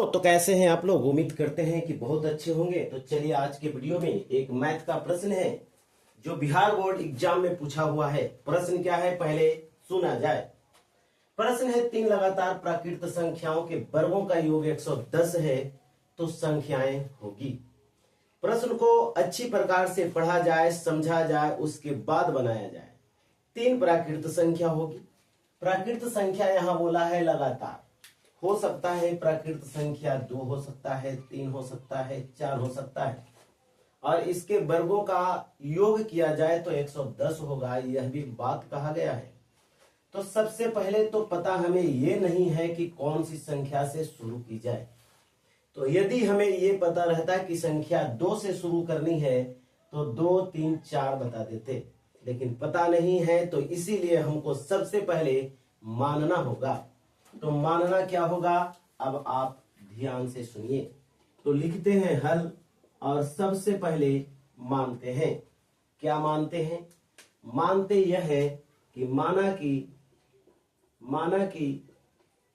तो कैसे हैं आप लोग। उम्मीद करते हैं कि बहुत अच्छे होंगे। तो चलिए आज के वीडियो में एक मैथ का प्रश्न है जो बिहार बोर्ड एग्जाम में पूछा हुआ है। प्रश्न क्या है पहले सुना जाए। प्रश्न है तीन लगातार प्राकृत संख्याओं के वर्गों का योग 110 है तो संख्याएं होगी। प्रश्न को अच्छी प्रकार से पढ़ा जाए, समझा जाए, उसके बाद बनाया जाए। तीन प्राकृत संख्या होगी। प्राकृत संख्या यहां बोला है लगातार, हो सकता है प्राकृत संख्या 2 हो सकता है, 3 हो सकता है, 4 हो सकता है, और इसके वर्गों का योग किया जाए तो 110 होगा। यह भी बात कहा गया है। तो सबसे पहले तो पता हमें यह नहीं है कि कौन सी संख्या से शुरू की जाए। तो यदि हमें यह पता रहता कि संख्या 2 से शुरू करनी है तो 2, 3, 4 बता देते, लेकिन पता नहीं है तो इसीलिए हमको सबसे पहले मानना होगा। तो मानना क्या होगा, अब आप ध्यान से सुनिए। तो लिखते हैं हल और सबसे पहले मानते हैं। क्या मानते हैं? मानते यह है कि माना कि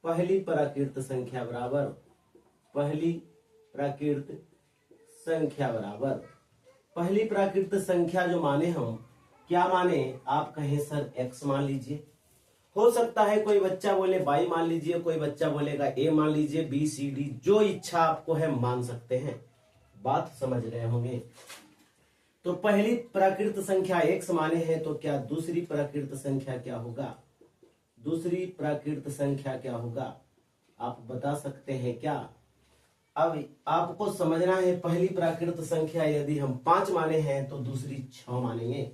पहली प्राकृत संख्या बराबर पहली प्राकृत संख्या जो माने हम क्या माने, आप कहें सर x मान लीजिए। हो सकता है कोई बच्चा बोले y मान लीजिए, कोई बच्चा बोलेगा a मान लीजिए, b c d जो इच्छा आपको है मान सकते हैं। बात समझ रहे होंगे। तो पहली प्राकृत संख्या x माने हैं तो क्या दूसरी प्राकृत संख्या क्या होगा? दूसरी प्राकृत संख्या क्या होगा आप बता सकते हैं क्या? अब आपको समझना है पहली प्राकृत संख्या यदि हम 5 माने हैं तो दूसरी 6 मानेंगे।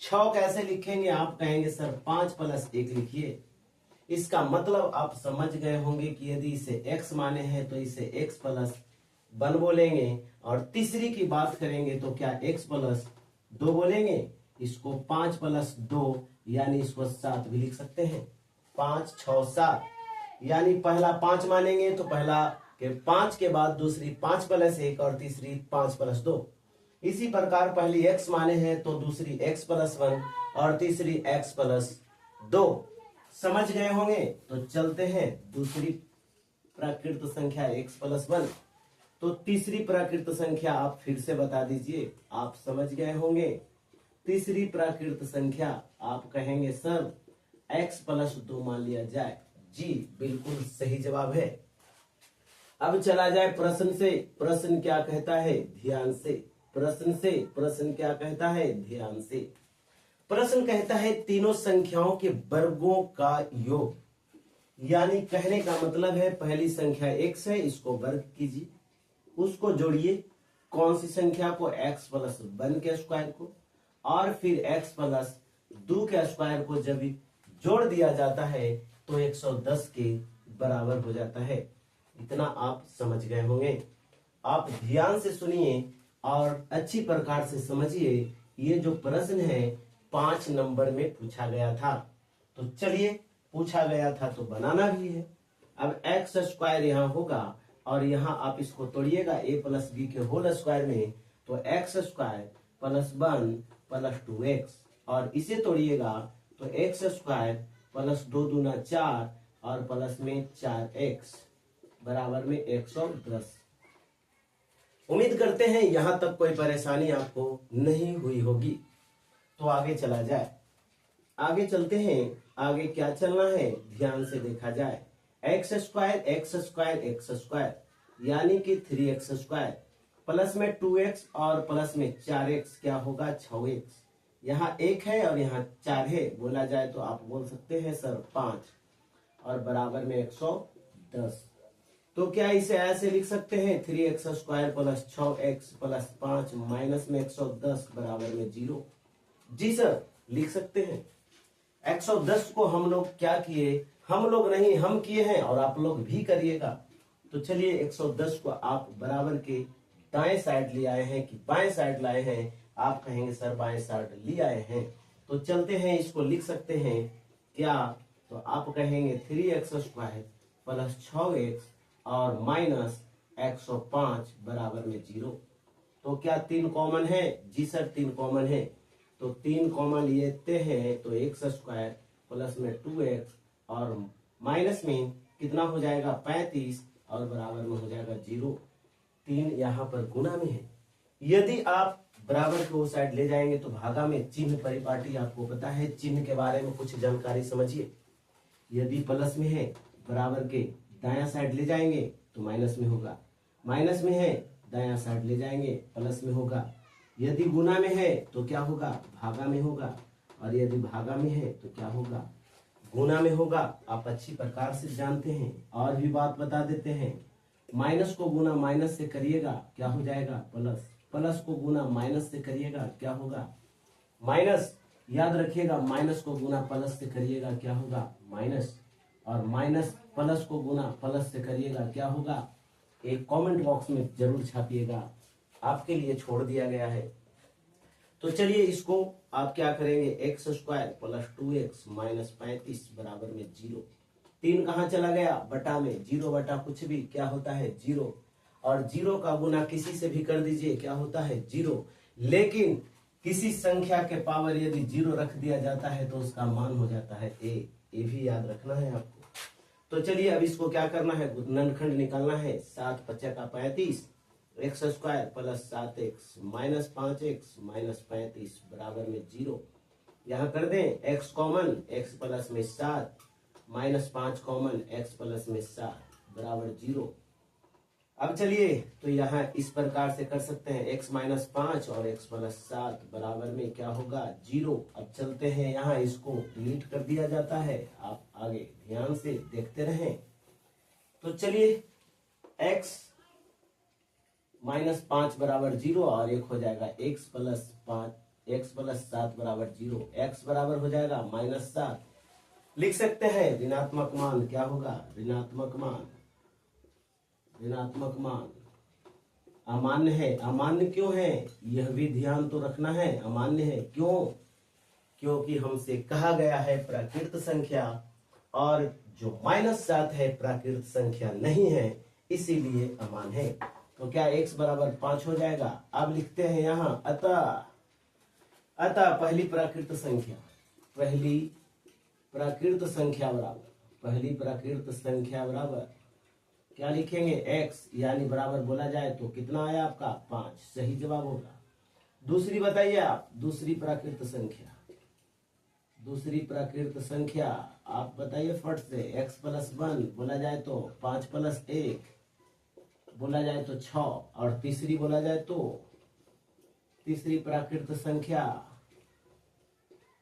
6 कैसे लिखेंगे? आप कहेंगे सर 5 + 1 लिखिए। इसका मतलब आप समझ गए होंगे कि यदि इसे x माने हैं तो इसे x + 1 बोलेंगे, और तीसरी की बात करेंगे तो क्या x + 2 बोलेंगे। इसको 5 + 2 यानी इसको 7 भी लिख सकते हैं। 5, 6, 7 यानी पहला 5 मानेंगे तो पहला के 5 के बाद दूसरी 5 + 1 और तीसरी 5 + 2। इसी प्रकार पहली x माने हैं तो दूसरी x + 1 और तीसरी x + 2। समझ गए होंगे। तो चलते हैं दूसरी प्राकृत संख्या x + 1। तो तीसरी प्राकृत संख्या आप फिर से बता दीजिए, आप समझ गए होंगे। तीसरी प्राकृत संख्या आप कहेंगे सर x + 2 मान लिया जाए। जी बिल्कुल सही जवाब है। अब चला जाए प्रश्न से। प्रश्न क्या कहता है ध्यान से। प्रश्न क्या कहता है ध्यान से। प्रश्न कहता है तीनों संख्याओं के वर्गों का योग, यानी कहने का मतलब है पहली संख्या x है, इसको वर्ग कीजिए, उसको जोड़िए कौन सी संख्या को, x + 1 के स्क्वायर को, और फिर x + 2 के स्क्वायर को जब जोड़ दिया जाता है तो 110 के बराबर हो जाता है। इतना आप समझ गए होंगे। आप ध्यान से सुनिए और अच्छी प्रकार से समझिए। ये जो प्रश्न है 5 नंबर में पूछा गया था। तो चलिए पूछा गया था तो बनाना भी है। अब x² यहाँ होगा और यहाँ आप इसको तोड़िएगा a + b के होल स्क्वायर में, तो x² + 1 + 2x, और इसे तोड़िएगा तो x² + 2 दूना 4 और प्लस में 4x बराबर में 110। उम्मीद करते हैं यहां तक कोई परेशानी आपको नहीं हुई होगी। तो आगे चला जाए। आगे चलते हैं। आगे क्या चलना है ध्यान से देखा जाए। x² यानी कि 3x² प्लस में 2x और प्लस में 4x क्या होगा 6x। यहाँ 1 है और यहाँ 4 है, बोला जाए तो आप बोल सकते हैं सर 5 और बराबर में 110। तो क्या इसे ऐसे लिख सकते हैं 3x² + 6x + 5 माइनस में 110 बराबर में 0। जी सर लिख सकते हैं। 110 को हम लोग क्या किए, हम लोग नहीं हम किए हैं और आप लोग भी करिएगा। तो चलिए 110 को आप बराबर के दाएं साइड ले आए हैं कि बाएं साइड लाए हैं, आप कहेंगे सर बाएं साइड ले आए हैं। तो चलते हैं इसको लिख सकते हैं क्या, तो आप कहेंगे 3x² + 6x और माइनस 105 बराबर में 0। तो क्या 3 कॉमन है? जी सर 3 कॉमन है। तो 3 कॉमन लेते हैं तो x² प्लस में 2x और माइनस में कितना हो जाएगा 35 और बराबर में हो जाएगा 0। 3 यहाँ पर गुना में है। यदि आप बराबर को उस साइड ले जाएंगे तो भागा में चिन्ह परिपाटी आपको पता है, चिन्ह के बारे में कुछ जानकारी समझिए। यदि प्लस में है बराबर के दायां साइड ले जाएंगे तो माइनस में होगा, माइनस में है दायां साइड ले जाएंगे प्लस में होगा। यदि गुना में है तो क्या होगा, भागा में होगा, और यदि भागा में है तो क्या होगा, गुना में होगा। आप अच्छी प्रकार से जानते हैं। और भी बात बता देते हैं, माइनस को गुना माइनस से करिएगा क्या हो जाएगा, प्लस। प्लस को गुना माइनस से करिएगा क्या होगा, माइनस। याद रखिएगा, माइनस को गुना प्लस से करिएगा क्या होगा, माइनस। और माइनस प्लस को गुना प्लस से करिएगा क्या होगा, एक कमेंट बॉक्स में जरूर छापिएगा, आपके लिए छोड़ दिया गया है। तो चलिए इसको आप क्या करेंगे, x square plus 2x minus 35 बराबर में 0। 3 कहाँ चला गया, बटा में, 0 बटा कुछ भी क्या होता है 0। और 0 का गुना किसी से भी कर दीजिए क्या होता है 0। लेकिन किसी संख्या के पावर यदि 0 रख दिया जाता है तो उसका मान हो जाता है a। ये भी याद रखना है आपको। तो चलिए अब इसको क्या करना है, गुणनखंड निकालना है। 7 5 का 35, x square plus 7x minus 5x minus 35 बराबर में 0। यहाँ कर दें x कॉमन, x प्लस में 7 माइनस 5 कॉमन, x प्लस में 7 बराबर 0। अब चलिए तो यहाँ इस प्रकार से कर सकते हैं, x माइनस 5 और x प्लस 7 बराबर में क्या होगा 0। अब चलते हैं, यहाँ इसको डिलीट कर दिया जाता है, आप आगे ध्यान से देखते रहें। तो चलिए x माइनस 5 बराबर 0 और एक हो जाएगा x प्लस 5, x प्लस 7 बराबर 0। x बराबर हो जाएगा माइनस 7। लिख सकते हैं ऋणात्मक मान क्या होगा, ऋणात्मक मान, ऋणात्मक मान अमान्य है। अमान्य क्यों है, यह भी ध्यान तो रखना है, अमान्य है क्यों, क्योंकि हमसे कहा गया है प्राकृत संख्या, और जो माइनस 7 है प्राकृत संख्या नहीं है, इसीलिए अमान्य है। तो क्या x बराबर 5 हो जाएगा। अब लिखते हैं यहाँ अतः पहली प्राकृत संख्या, पहली प्राकृत संख्या बराबर, पहली प्राकृत संख्या बराबर क्या लिखेंगे x, यानी बराबर बोला जाए तो कितना आया आपका 5, सही जवाब होगा। दूसरी बताइए आप, दूसरी प्राकृत संख्या, दूसरी प्राकृत संख्या आप बताइए फट से। x प्लस 1 बोला जाए तो 5 प्लस 1 बोला जाए तो 6, और तीसरी बोला जाए तो तीसरी प्राकृत संख्या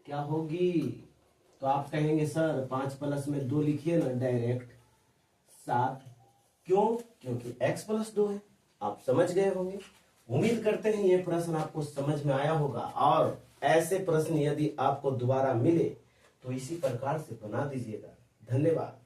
क्या होगी, तो आप कहेंगे सर 5 प्लस में 2 लिखिए ना डायरेक्ट 7। क्यों, क्योंकि x प्लस 2 है। आप समझ गए होंगे। उम्मीद करते हैं ये प्रश्न आपको समझ में आया होगा, और ऐसे प्रश्न यदि आपको दोबारा मिले तो इसी प्रकार से बना दीजिएगा। धन्यवाद।